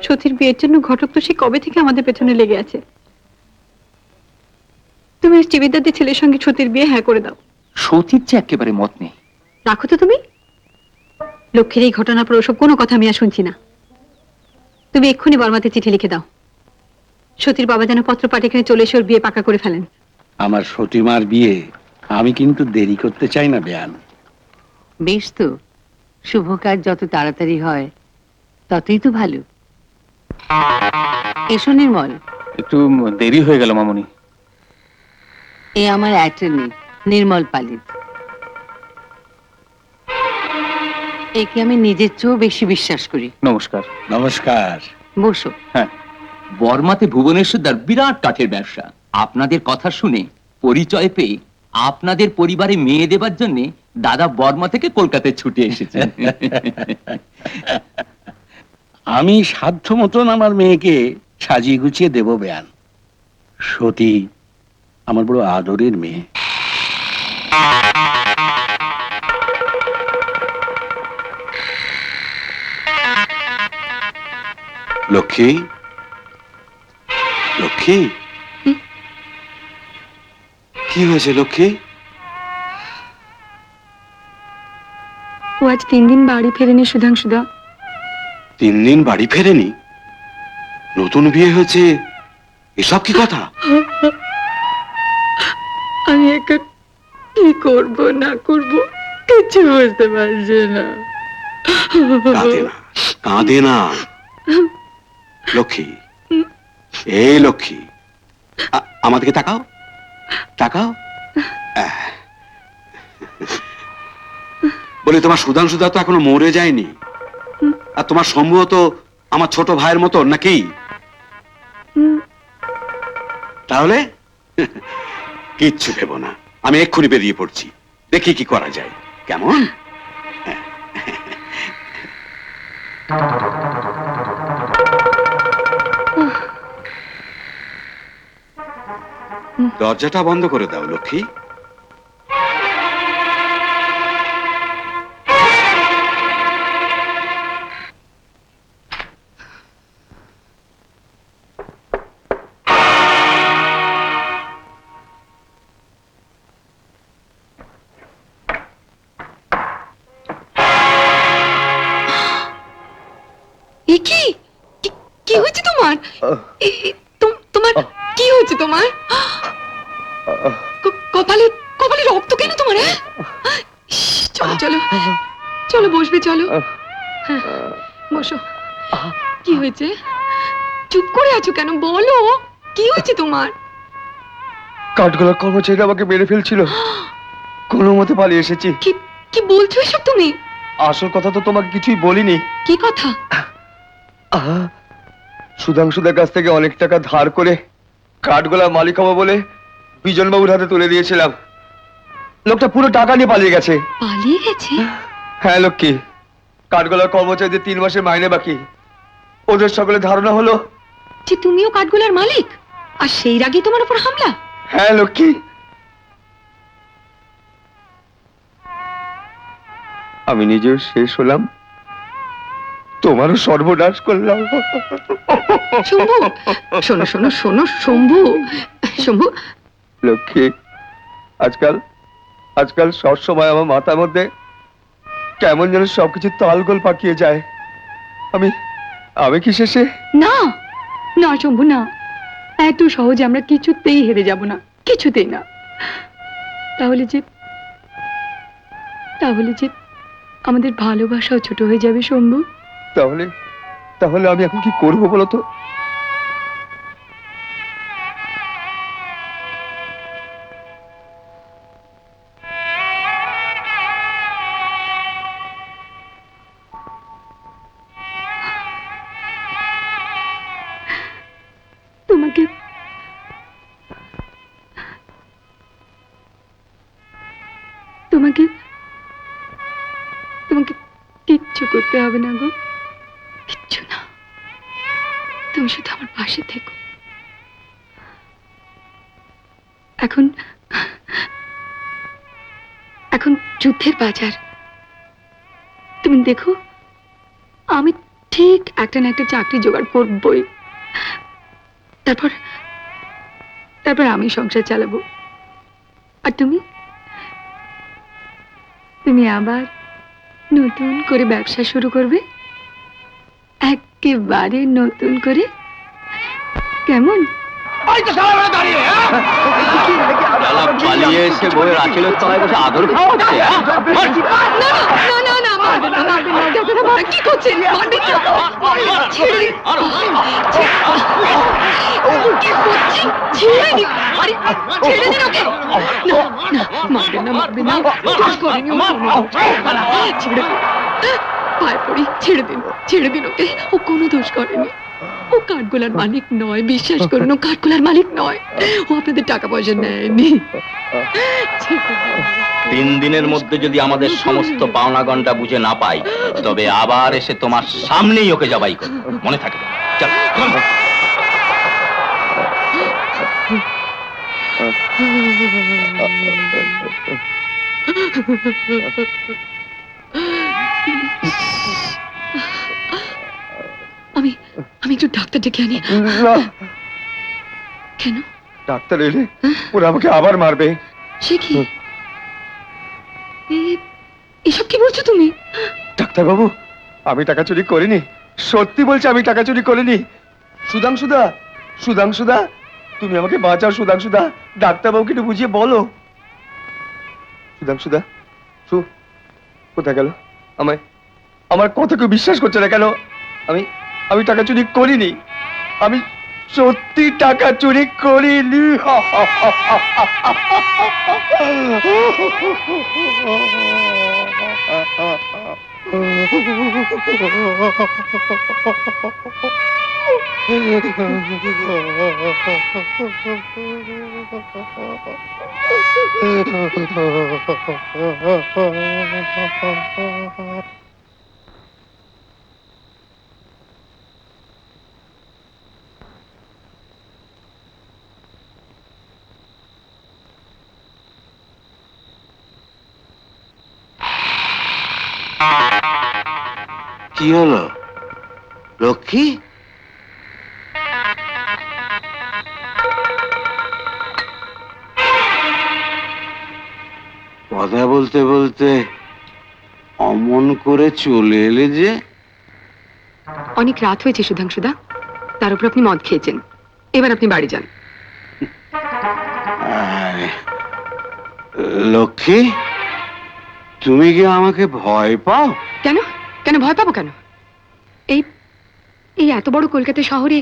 সতীর বিয়ের জন্য ঘটক তো সে কবে থেকে আমাদের পেছনে লেগে আছে। তুমি চিবিদাদের ছেলের সঙ্গে সতীর বিয়ে হ্যাঁ করে দাও। সতীর যে একেবারে মত নেই। রাখো তো তুমি। লক্ষ্মীর এই ঘটনার পর ওসব কোনো কথা আমি আর শুনছি না। তুমি এক্ষুনি বর্মাতে চিঠি লিখে দাও, সতীর বাবা যেন পত্র পাঠ এখানে চলে এসে ওর বিয়ে পাকা করে ফেলেন। আমার সতীমার বিয়ে আমি কিন্তু দেরি করতে চাই না বেয়ান। বেশ তো, শুভ কাজ যত তাড়াতাড়ি হয় ততই তো ভালো। এসো নির্মল। একটু দেরি হয়ে গেল মামুনি। এ আমার অ্যাটর্নি নির্মল পালিত। একে আমি নিজের চেয়েও বেশি বিশ্বাস করি। নমস্কার। নমস্কার। বসো। হ্যাঁ, বর্মাতে ভুবনেশ্বরদার বিরাট কাঠের ব্যবসা। আপনাদের কথা শুনে পরিচয় পেয়ে আপনাদের পরিবারে মেয়ে দেবার জন্য দাদা বর্মা থেকে কলকাতায় ছুটে এসেছে। আমি সাধ্য মতন আমার মেয়েকে সাজিয়ে গুছিয়ে দেব বেয়ান। সতী আমার বড় আদরের মেয়ে। লক্ষ্মী, লক্ষ্মী, কি হয়েছে লক্ষ্মী? ও আজ 3 দিন বাড়ি ফেরেনি সুধাংশুদা। 3 দিন বাড়ি ফেরেনি? নতুন বিয়ে হয়েছে, এসব কি কথা? আমি একা কি করব না করব কিছু বুঝতে পারছি না। কাঁদে না, কাঁদে না লক্ষ্মী। এই লক্ষ্মী, আমাদেরকে তাকাও, তাকাও। বলে তোমার সুধাংশুদা তো এখনো মরে যায়নি, আর তোমার সম্ভবত আমার ছোট ভাইয়ের মতো নাকি? তাহলে কিচ্ছু ভেব না, আমি এক্ষুনি বেরিয়ে পড়ছি, দেখি কি করা যায়। কেমন? দরজাটা বন্ধ করে দাও লক্ষ্মী। কি কি হয়েছে তোমার? তোমার কি হয়েছে তোমার? কপালে কপালে রক্ত কেন তোমার? চলো চলো চলো, বসবে, চলো। হ্যাঁ, বসো। কি হয়েছে? চুপ করে আছো কেন? বলো কি হয়েছে তোমার? কাঠগোলার কর্মচারী আমাকে মেরে ফেলছিল, কোনো মতে পালিয়ে এসেছি। কি কি বলছো এসব তুমি? আসল কথা তো তোমাকে কিছুই বলিনি। কি কথা? সুধাংশুদের কাছ থেকে অনেক টাকা ধার করে কাঠগোলার মালিক হবো বলে বিজন বাবুর হাতে তুলে দিয়েছিলাম। লোকটা পুরো টাকা নিয়ে পালিয়ে গেছে। পালিয়ে গেছে? হ্যাঁ লক্ষ্মী, কাঠগোলার কর্মচারীদের 3 মাসের মাইনে বাকি। ওদের সকলে ধারণা হলো যে তুমিও কাঠগোলার মালিক, আর সেই রাগে তোমার উপর হামলা। হ্যাঁ লক্ষ্মী, আমি নিজেও শেষ হলাম, তোমারও সর্বনাশ করলাম। শম্ভু, শোনো শোনো শোনো শম্ভু, শম্ভু। লক্ষ্মী, আজকাল আজকাল সবসময় আমার মাথার মধ্যে কেমন যেন সবকিছু তালগোল পাকিয়ে যায়। আমি আমি কি শেষে? না না শম্ভু, না, এত সহজে আমরা কিছুতেই হেরে যাব না, কিছুতেই না। তাহলে যে আমাদের ভালোবাসাও ছোট হয়ে যাবে শম্ভু। তাহলে তাহলে আমি এখন কি করবো বলো তো? তোমাকে তোমাকে তোমাকে কিচ্ছু করতে হবে না গো, কিচ্ছু না। তুমি শুধু আমার পাশে থেকো। এখন এখন যুদ্ধের বাজার। তুমি দেখো, আমি ঠিক একটা না একটা চাকরি জোগাড় করবই। তারপর তারপর আমি সংসার চালাবো, আর তুমি তুমি আবার নতুন করে ব্যবসা শুরু করবে, একেবারে নতুন করে। কেমন? পালিয়ে এসে বইয়ের আঁচলের তলায় বসে আদর খাওয়া হচ্ছে, হ্যাঁ? না না না, মারবেন না, মারবেন না, ডাক্তাররা মারা কি করছেন? মারবেন না। ছেড়ে দিন। কি করছেন? ছেড়ে দিন। আরে, ছেড়ে দিন ওকে। না না, মারবেন না, মারবেন না, দোষ করেনি ও কোনো। ছেড়ে দিন, পায়ে পড়ি, ছেড়ে দিন, ছেড়ে দিন ওকে। ও কোনো দোষ করেনি, ও কাঠগোলার মালিক নয়, বিশ্বাস করুন, ও কাঠগোলার মালিক নয়, ও আপনাদের টাকা পয়সা নেয়নি। 3 দিনের মধ্যে যদি আমাদের সমস্ত পাওনা গন্ডা বুঝে না পাই, তবে আবার এসে তোমার সামনেই ওকে জবাই করব, মনে থাকে। চল। আমি আমি একটু ডাক্তার ডেকে আনি। না, কেন? ডাক্তার এলে ওরা আমাকে আবার মারবে। সে কি? এসব কি বলছো তুমি? ডাক্তার বাবু, আমি টাকা চুরি করিনি, সত্যি বলছি আমি টাকা চুরি করিনি। সুধাংশুদা, সুধাংশুদা, তুমি আমাকে বাঁচাও সুধাংশুদা, ডাক্তার বাবুকে একটু বুঝিয়ে বলো। সুধাংশুদা, কোথায় গেল? আমায়, আমার কথা কেউ বিশ্বাস করছে না কেন? আমি আমি টাকা চুরি করিনি, আমি সত্যি টাকা চুরি করিনি। কি হলো লক্ষ্মী? কথা বলতে বলতে অমন করে চলে এলে যে? অনেক রাত হয়েছে সুধাংশুদা, তার উপর আপনি মদ খেয়েছেন, এবার আপনি বাড়ি যান। আরে, লক্ষ্মী, তুমি কি আমাকে ভয় পাও? কেন? কেন ভয় পাবো কেন? এই এই এত বড় কলকাতা শহরে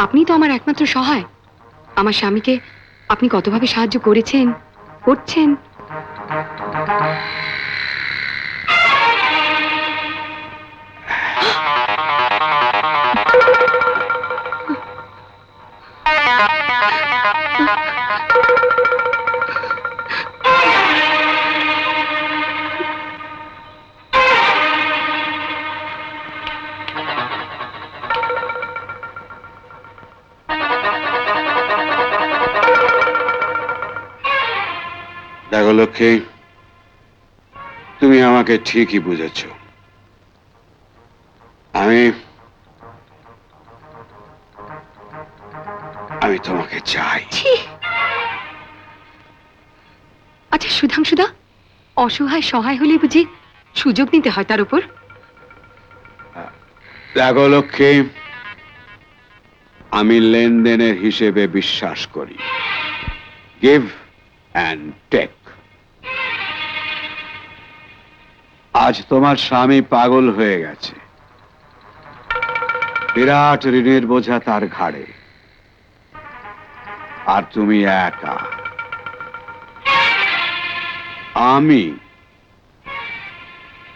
আপনি তো আমার একমাত্র সহায়। আমার স্বামীকে আপনি কতভাবে সাহায্য করেছেন, করছেন। দেখো লক্ষ্মী, তুমি আমাকে ঠিকই বুঝেছ। আমি আমি তোমাকে চাই। ছি! আচ্ছা সুধাংশুদা, অসহায় সহায় হলে বুঝি সুযোগ নিতে হয় তার উপর? দেখো লক্ষ্মী, আমি লেনদেনের হিসেবে বিশ্বাস করি, গিভ অ্যান্ড টেক। আজ তোমার স্বামী পাগল হয়ে গেছে, বিরাট ঋণের বোঝা তার ঘাড়ে, আর তুমি একা। আমি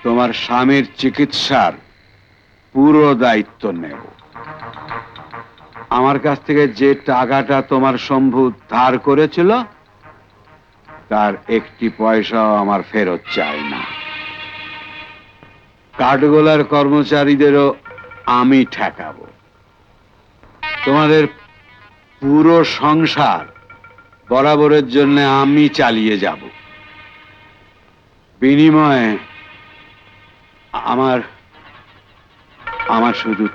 তোমার স্বামীর চিকিৎসার পুরো দায়িত্ব নেব। আমার কাছ থেকে যে টাকাটা তোমার শম্ভু ধার করেছিল, তার একটি পয়সাও আমার ফেরত চাই না। কাঠগোলার কর্মচারীদেরও আমি ঠেকাবো। তোমাদের পুরো সংসার বরাবরের জন্য আমি চালিয়ে যাব। বিনিময়ে আমার আমার শুধু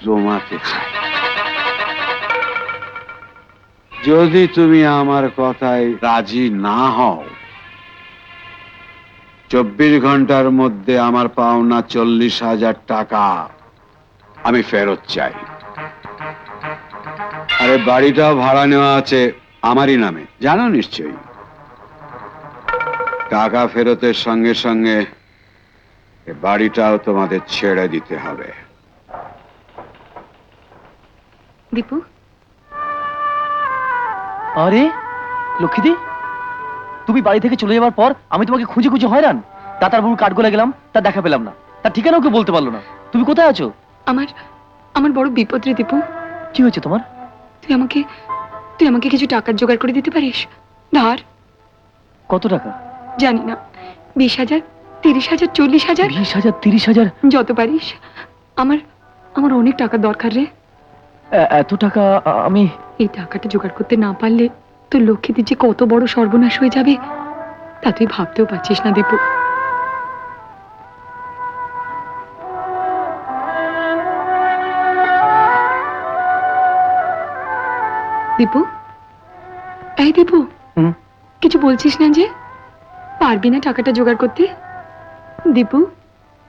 তোমাকে চাই। যদি তুমি আমার কথায় রাজি না হও, 24 ঘন্টার মধ্যে আমার পাওনা 40,000 টাকা আমি ফেরত চাই। আরে বাড়িটাও ভাড়া নেওয়া আছে আমারই নামে, জানো নিশ্চয়ই। টাকা ফেরতের সঙ্গে সঙ্গে এ বাড়িটাও তোমাদের ছেড়ে দিতে হবে। দীপু, আরে লক্ষ্মীদি, তুমি বাড়ি থেকে চলে যাওয়ার পর আমি তোমাকে খুঁজে খুঁজে হয়রান। দাতারবাবুর কাঠগোলা গেলাম, তা দেখা পেলাম না, তার ঠিকানাও কেউ বলতে পারলো না। তুমি কোথায় আছো? আমার আমার বড় বিপদ রে দীপু। কি হয়েছে তোমার? তুই আমাকে কিছু টাকার জোগাড় করে দিতে পারিস? ধার। কত টাকা? জানি না, 20,000, 30,000, 40,000, 20,000, 30,000? যত পারিস। আমার আমার অনেক টাকার দরকার রে। এত টাকা আমি... এই টাকাটা জোগাড় করতে না পারলে তোর লক্ষ্মীদের যে কত বড় সর্বনাশ হয়ে যাবে তা তুই ভাবতেও পারছিস না দীপু। দীপু, এই দীপু, হুম? কিছু বলছিস না যে? পারবি না টাকাটা জোগাড় করতে? দীপু,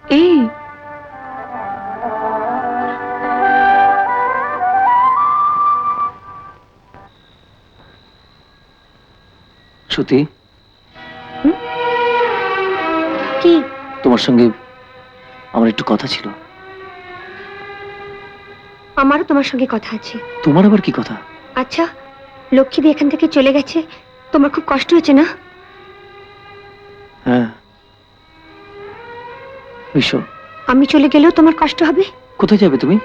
এই সত্যি? কি? তোমার সঙ্গে আমার একটু কথা ছিল। আমারও তোমার সঙ্গে কথা আছে। তোমার আবার কি কথা? আচ্ছা, লক্ষ্মীদি এখান থেকে চলে গেছে, তোমার খুব কষ্ট হয়েছে না? হ্যাঁ, ভীষণ। আমি চলে গেলেও তোমার কষ্ট হবে? কোথায় যাবে তুমি?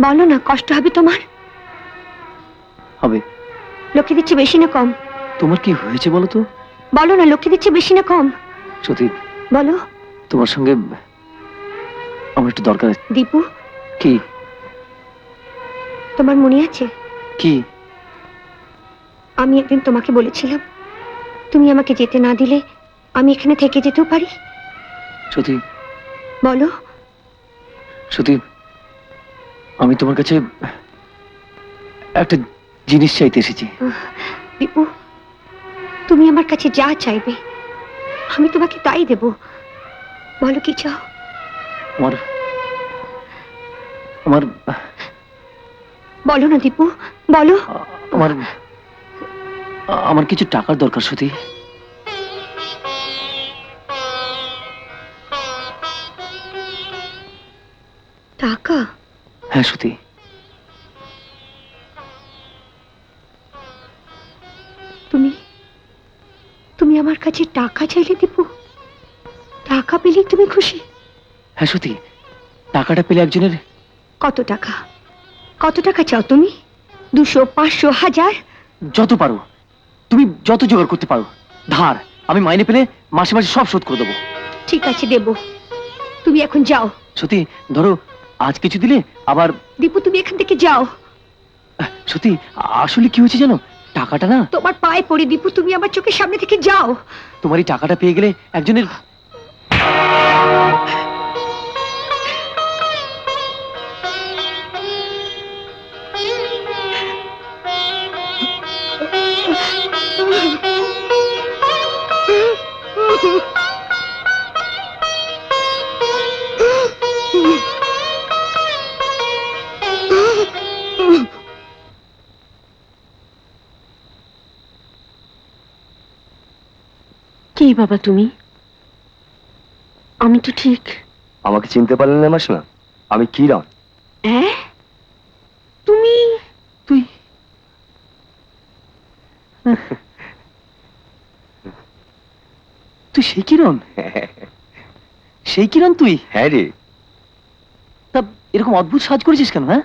বলো না, কষ্ট হবে তোমার? হবে। লক্ষ্মী দিচ্ছে বেশি না কম? তোমার কি হয়েছে বলো তো? বলো না, লক্ষ্মী দিচ্ছে বেশি না কম? সত্যি, বলো। তোমার সঙ্গে আমার একটু দরকার আছে। দীপু, কি? তোমার মনে আছে কি? আমি একদিন তোমাকে বলেছিলাম তুমি আমাকে যেতে না দিলে আমি এখানে থেকে যেতেও পারি? সত্যি? বলো। সত্যি, আমি তোমার কাছে একটা জিনিস চাইতে এসেছি। দীপু, তুমি আমার কাছে যা চাইবে আমি তোমাকে তাই দেব। বলো কি চাও? আমার আমার বলো না দীপু, বলো। আমার আমার কিছু টাকার দরকার সত্যি। টাকা? হ্যাঁ সত্যি। তুমি তুমি আমার কাছে টাকা চাইলে দীপু? টাকা পেলে তুমি খুশি? হ্যাঁ সত্যি, টাকাটা পেলে একজনের... কত টাকা? কত টাকা চাও তুমি? 200, 500, 1000? যত পারো, তুমি যত জোগাড় করতে পারো। ধার আমি মাইনে পেলে মাসে মাসে সব শোধ করে দেবো। ঠিক আছে, দেব। তুমি এখন যাও। সত্যি, ধরো আজ কিছু দিলে আবার... দীপু, তুমি এখান থেকে যাও। সত্যি, আসলে কি হয়েছে জানো, টাকাটা না... তোমার পায়ে পড়ে দীপু, তুমি আমার চোখের সামনে থেকে যাও। তোমার এই টাকাটা পেয়ে গেলে একজনের... কি বাবা তুমি? আমি তো ঠিক... আমাকে চিনতে পারলেন না মাসিমা? আমি কিরণ। হ্যাঁ, তুমি... তুই... তুই সেই কিরণ? সেই কিরণ তুই? হ্যাঁ রে, তা এরকম অদ্ভুত সাজ করেছিস কেন? হ্যাঁ,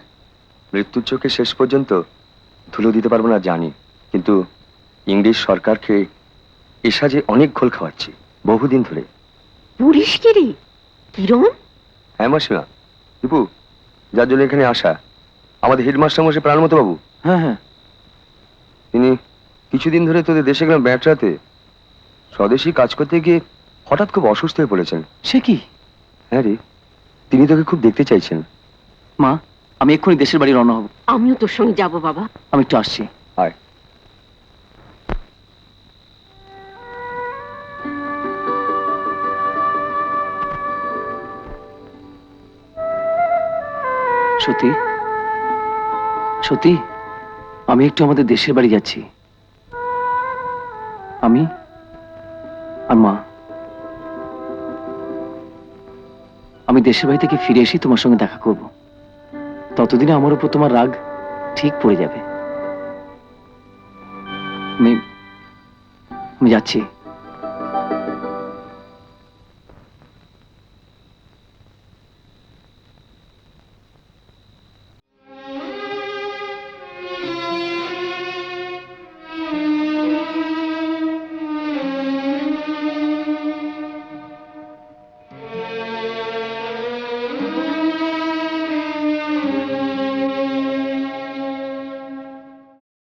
মৃত্যুর চোখে শেষ পর্যন্ত ধুলো দিতে পারবো না জানি, কিন্তু ইংরেজ সরকারকে এ সাজে অনেক ঘোল খাওয়াচ্ছি বহুদিন ধরে। পুলিশ কি রে কিরণ? হ্যাঁ মাসিমা, দীপু, যার জন্য এখানে আসা, আমাদের হেডমাস্টার মশাই প্রাণমত বাবু, হ্যাঁ, হ্যাঁ। তিনি কিছুদিন ধরে তোদের দেশে গেলাম ব্যাটরাতে স্বদেশী কাজ করতে গিয়ে হঠাৎ খুব অসুস্থ হয়ে পড়েছেন। সে কি? হ্যাঁ রে, তিনি তোকে খুব দেখতে চাইছেন। মা, আমি এক্ষুনি দেশের বাড়ি রওনা হব। আমিও তোর সঙ্গে যাব বাবা। আমি একটু আসছি। আয়। সত্যি সত্যি আমি একটু আমাদের দেশের বাড়ি যাচ্ছি। আমি আর মা। আমি দেশের বাড়ি থেকে ফিরে এসে তোমার সঙ্গে দেখা করব। ততদিনে আমার উপর তোমার রাগ ঠিক পড়ে যাবে। আমি যাচ্ছি।